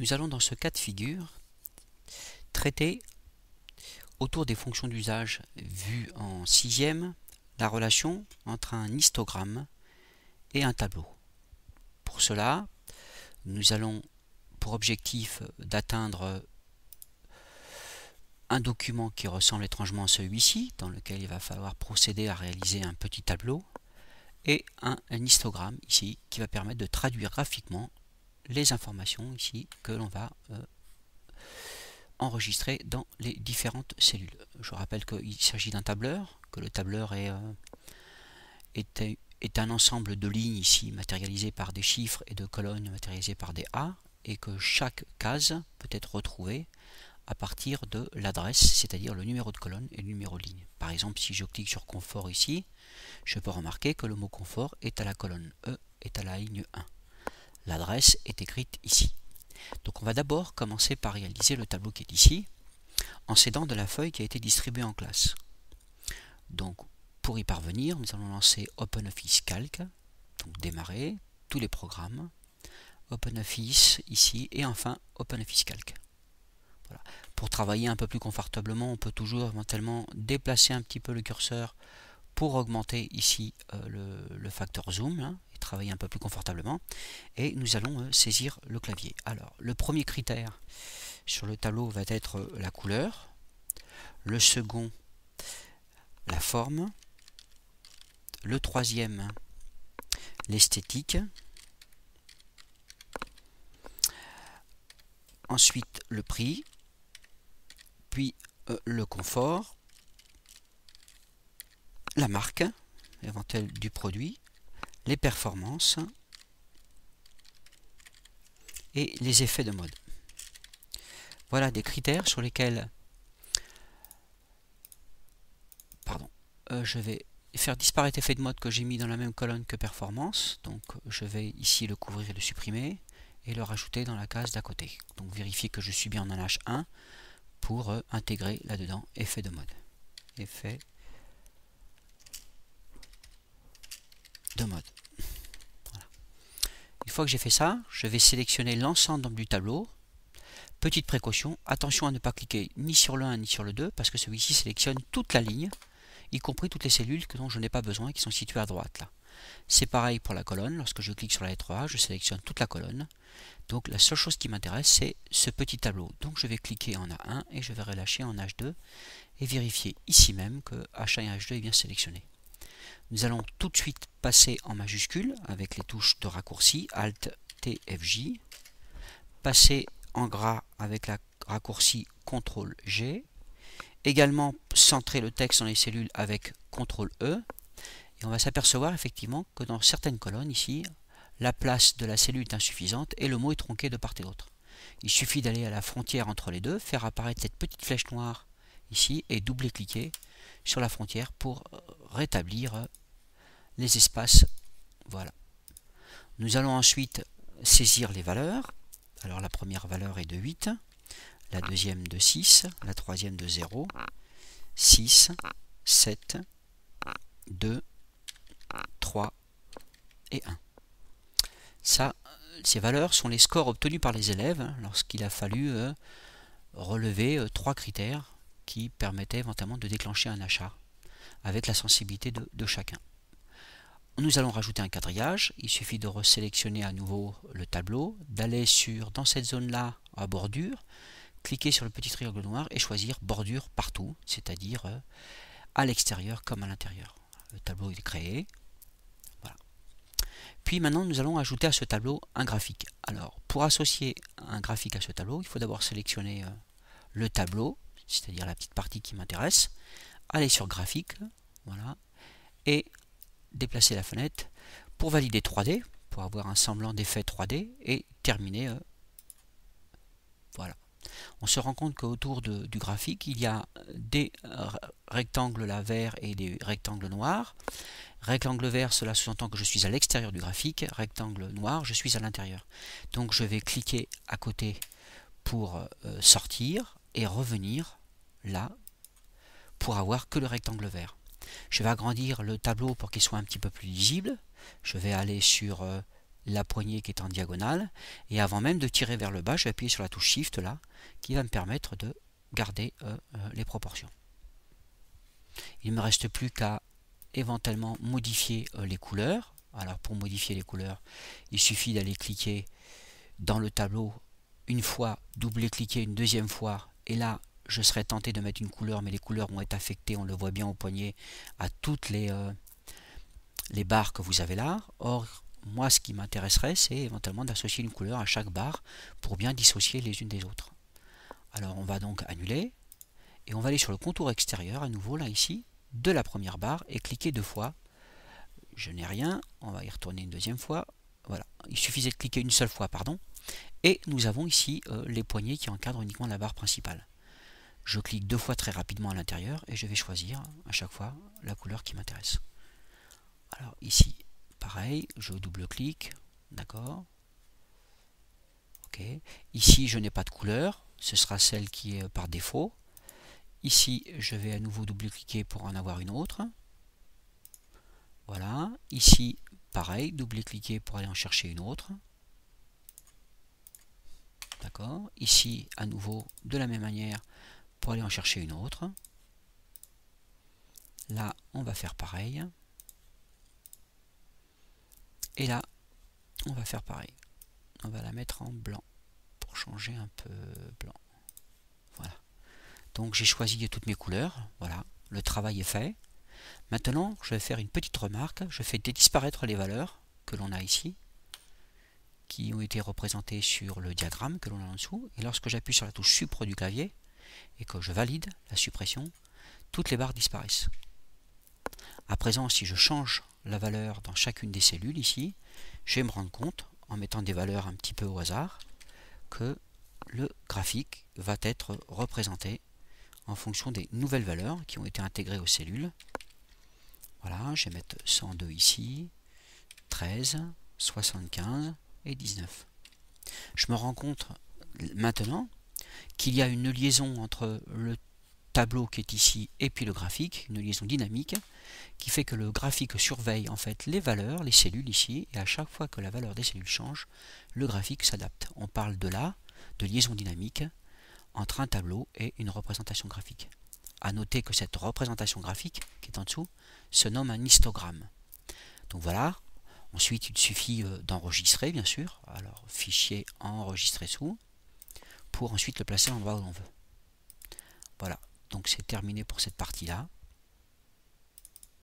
Nous allons dans ce cas de figure traiter autour des fonctions d'usage vues en sixième la relation entre un histogramme et un tableau. Pour cela, nous allons pour objectif d'atteindre un document qui ressemble étrangement à celui-ci, dans lequel il va falloir procéder à réaliser un petit tableau, et un histogramme ici qui va permettre de traduire graphiquement les informations ici que l'on va enregistrer dans les différentes cellules. Je rappelle qu'il s'agit d'un tableur, que le tableur est un ensemble de lignes ici matérialisées par des chiffres et de colonnes matérialisées par des A, et que chaque case peut être retrouvée à partir de l'adresse, c'est-à-dire le numéro de colonne et le numéro de ligne. Par exemple, si je clique sur confort ici, je peux remarquer que le mot confort est à la colonne E, est à la ligne 1. L'adresse est écrite ici. Donc on va d'abord commencer par réaliser le tableau qui est ici, en s'aidant de la feuille qui a été distribuée en classe. Donc pour y parvenir, nous allons lancer OpenOffice Calc, donc démarrer, tous les programmes, OpenOffice ici, et enfin OpenOffice Calc. Voilà. Pour travailler un peu plus confortablement, on peut toujours éventuellement déplacer un petit peu le curseur pour augmenter ici le facteur zoom, hein, et travailler un peu plus confortablement. Et nous allons saisir le clavier. Alors, le premier critère sur le tableau va être la couleur. Le second, la forme. Le troisième, l'esthétique. Ensuite, le prix. Puis le confort, la marque éventuelle du produit, les performances et les effets de mode. Voilà des critères sur lesquels je vais faire disparaître effet de mode que j'ai mis dans la même colonne que performance. Donc je vais ici le couvrir et le supprimer et le rajouter dans la case d'à côté. Donc vérifier que je suis bien en H1 pour intégrer là-dedans effet de mode. Effet de mode. Voilà. Une fois que j'ai fait ça, je vais sélectionner l'ensemble du tableau. Petite précaution, attention à ne pas cliquer ni sur le 1 ni sur le 2 parce que celui-ci sélectionne toute la ligne, y compris toutes les cellules dont je n'ai pas besoin qui sont situées à droite là. C'est pareil pour la colonne, lorsque je clique sur la lettre A, je sélectionne toute la colonne. Donc la seule chose qui m'intéresse, c'est ce petit tableau. Donc je vais cliquer en A1 et je vais relâcher en H2 et vérifier ici même que H1 et H2 est bien sélectionné. Nous allons tout de suite passer en majuscule avec les touches de raccourci Alt, T, F, J. Passer en gras avec la raccourci CTRL G. Également centrer le texte dans les cellules avec CTRL E. Et on va s'apercevoir effectivement que dans certaines colonnes ici, la place de la cellule est insuffisante et le mot est tronqué de part et d'autre. Il suffit d'aller à la frontière entre les deux, faire apparaître cette petite flèche noire ici et doubler-cliquer sur la frontière pour rétablir les espaces. Voilà. Nous allons ensuite saisir les valeurs. Alors la première valeur est de 8, la deuxième de 6, la troisième de 0, 6, 7, 2, 3 et 1. Ça, ces valeurs sont les scores obtenus par les élèves lorsqu'il a fallu relever 3 critères qui permettaient éventuellement de déclencher un achat avec la sensibilité de chacun. Nous allons rajouter un quadrillage. Il suffit de resélectionner à nouveau le tableau, d'aller dans cette zone-là à bordure, cliquer sur le petit triangle noir et choisir bordure partout, c'est-à-dire à l'extérieur comme à l'intérieur. Le tableau est créé. Voilà. Puis maintenant, nous allons ajouter à ce tableau un graphique. Alors, pour associer un graphique à ce tableau, il faut d'abord sélectionner le tableau, c'est-à-dire la petite partie qui m'intéresse, aller sur graphique, voilà, et déplacer la fenêtre pour valider 3D, pour avoir un semblant d'effet 3D, et terminer. Voilà. On se rend compte qu'autour du graphique, il y a des rectangles là verts et des rectangles noirs. Rectangle vert, cela sous-entend que je suis à l'extérieur du graphique. Rectangle noir, je suis à l'intérieur. Donc je vais cliquer à côté pour sortir et revenir là pour avoir que le rectangle vert. Je vais agrandir le tableau pour qu'il soit un petit peu plus lisible. Je vais aller sur la poignée qui est en diagonale, et avant même de tirer vers le bas, je vais appuyer sur la touche Shift là, qui va me permettre de garder les proportions. Il ne me reste plus qu'à éventuellement modifier les couleurs. Alors pour modifier les couleurs, il suffit d'aller cliquer dans le tableau une fois, doubler-cliquer une deuxième fois, et là je serais tenté de mettre une couleur, mais les couleurs vont être affectées, on le voit bien au poignet, à toutes les barres que vous avez là. Or, moi ce qui m'intéresserait, c'est éventuellement d'associer une couleur à chaque barre pour bien dissocier les unes des autres. Alors on va donc annuler, et on va aller sur le contour extérieur, à nouveau là ici, de la première barre, et cliquer deux fois. Je n'ai rien, on va y retourner une deuxième fois. Voilà, il suffisait de cliquer une seule fois, pardon. Et nous avons ici les poignées qui encadrent uniquement la barre principale. Je clique deux fois très rapidement à l'intérieur et je vais choisir à chaque fois la couleur qui m'intéresse. Alors ici, pareil, je double-clique, d'accord. Ok. Ici, je n'ai pas de couleur, ce sera celle qui est par défaut. Ici, je vais à nouveau double-cliquer pour en avoir une autre. Voilà. Ici, pareil, double-cliquer pour aller en chercher une autre. D'accord. Ici, à nouveau, de la même manière, pour aller en chercher une autre. Là, on va faire pareil. Et là, on va faire pareil. On va la mettre en blanc pour changer un peu blanc. Voilà. Donc j'ai choisi toutes mes couleurs. Voilà, le travail est fait. Maintenant, je vais faire une petite remarque. Je fais disparaître les valeurs que l'on a ici, qui ont été représentées sur le diagramme que l'on a en dessous. Et lorsque j'appuie sur la touche Supre du clavier et que je valide la suppression, toutes les barres disparaissent. À présent, si je change la valeur dans chacune des cellules ici, je vais me rendre compte, en mettant des valeurs un petit peu au hasard, que le graphique va être représenté en fonction des nouvelles valeurs qui ont été intégrées aux cellules. Voilà, je vais mettre 102 ici, 13, 75 et 19. Je me rends compte maintenant qu'il y a une liaison entre le tableau qui est ici et puis le graphique, une liaison dynamique, qui fait que le graphique surveille en fait les valeurs, les cellules ici, et à chaque fois que la valeur des cellules change, le graphique s'adapte. On parle de liaison dynamique entre un tableau et une représentation graphique. A noter que cette représentation graphique qui est en dessous se nomme un histogramme. Donc voilà, ensuite il suffit d'enregistrer bien sûr, alors fichier enregistrer sous, pour ensuite le placer à l'endroit où l'on veut. Voilà, donc c'est terminé pour cette partie-là.